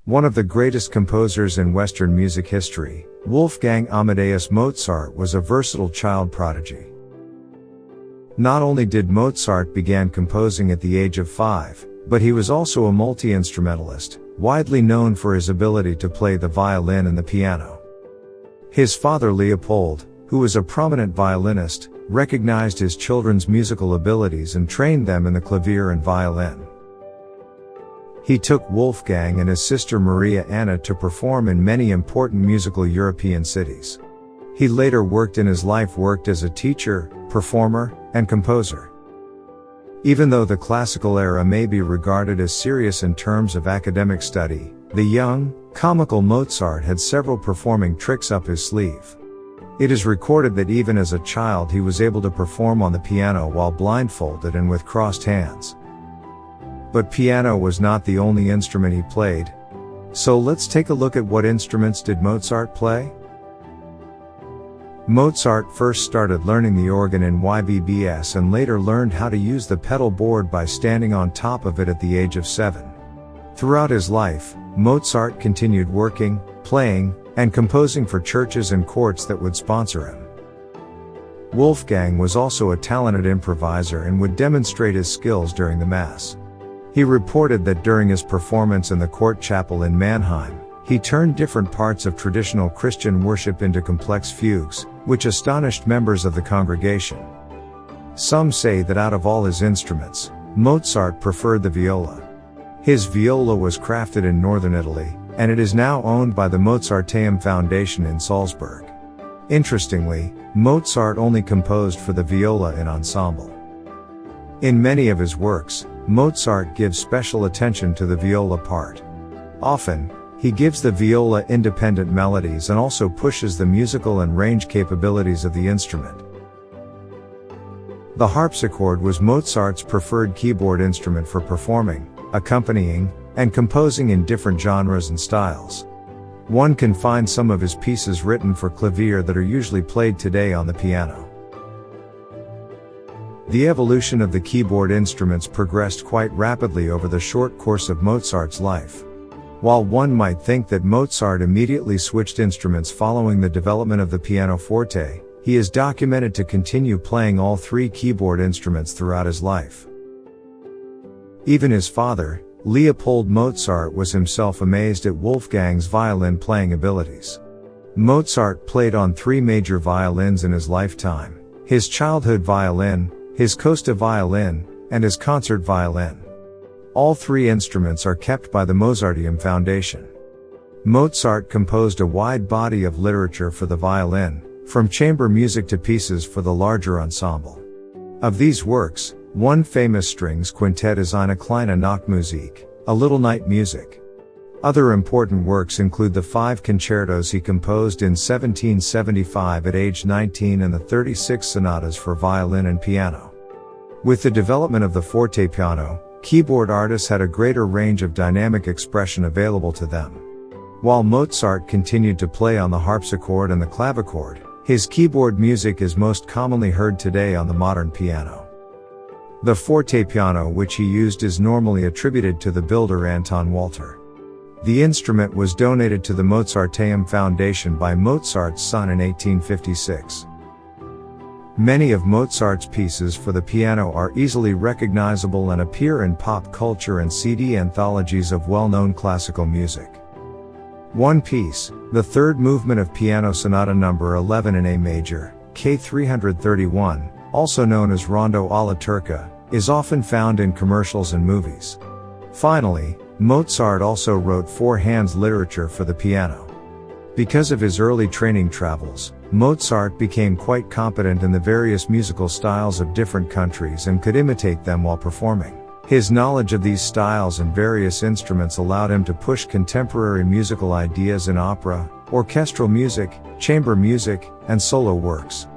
One of the greatest composers in Western music history, Wolfgang Amadeus Mozart was a versatile child prodigy. Not only did Mozart begin composing at the age of 5, but he was also a multi-instrumentalist, widely known for his ability to play the violin and the piano. His father Leopold, who was a prominent violinist, recognized his children's musical abilities and trained them in the clavier and violin. He took Wolfgang and his sister Maria Anna to perform in many important musical European cities. He later worked as a teacher, performer, and composer. Even though the classical era may be regarded as serious in terms of academic study, the young, comical Mozart had several performing tricks up his sleeve. It is recorded that even as a child he was able to perform on the piano while blindfolded and with crossed hands. But piano was not the only instrument he played. So let's take a look at what instruments did Mozart play? Mozart first started learning the organ in YBBS and later learned how to use the pedal board by standing on top of it at the age of 7. Throughout his life, Mozart continued working, playing, and composing for churches and courts that would sponsor him. Wolfgang was also a talented improviser and would demonstrate his skills during the Mass. He reported that during his performance in the court chapel in Mannheim, he turned different parts of traditional Christian worship into complex fugues, which astonished members of the congregation. Some say that out of all his instruments, Mozart preferred the viola. His viola was crafted in northern Italy, and it is now owned by the Mozarteum Foundation in Salzburg. Interestingly, Mozart only composed for the viola in ensemble. In many of his works, Mozart gives special attention to the viola part. Often, he gives the viola independent melodies and also pushes the musical and range capabilities of the instrument. The harpsichord was Mozart's preferred keyboard instrument for performing, accompanying, and composing in different genres and styles. One can find some of his pieces written for clavier that are usually played today on the piano. The evolution of the keyboard instruments progressed quite rapidly over the short course of Mozart's life. While one might think that Mozart immediately switched instruments following the development of the pianoforte, he is documented to continue playing all 3 keyboard instruments throughout his life. Even his father, Leopold Mozart, was himself amazed at Wolfgang's violin playing abilities. Mozart played on 3 major violins in his lifetime: his childhood violin, his Costa violin, and his concert violin. All 3 instruments are kept by the Mozarteum Foundation. Mozart composed a wide body of literature for the violin, from chamber music to pieces for the larger ensemble. Of these works, one famous strings quintet is Eine kleine Nachtmusik, A Little Night Music. Other important works include the 5 concertos he composed in 1775 at age 19 and the 36 sonatas for violin and piano. With the development of the fortepiano, keyboard artists had a greater range of dynamic expression available to them. While Mozart continued to play on the harpsichord and the clavichord, his keyboard music is most commonly heard today on the modern piano. The fortepiano which he used is normally attributed to the builder Anton Walter. The instrument was donated to the Mozarteum Foundation by Mozart's son in 1856. Many of Mozart's pieces for the piano are easily recognizable and appear in pop culture and CD anthologies of well-known classical music. One piece, the 3rd movement of Piano Sonata No. 11 in A major, K331, also known as Rondo alla Turca, is often found in commercials and movies. Finally, Mozart also wrote 4 hands literature for the piano. Because of his early training travels, Mozart became quite competent in the various musical styles of different countries and could imitate them while performing. His knowledge of these styles and various instruments allowed him to push contemporary musical ideas in opera, orchestral music, chamber music, and solo works.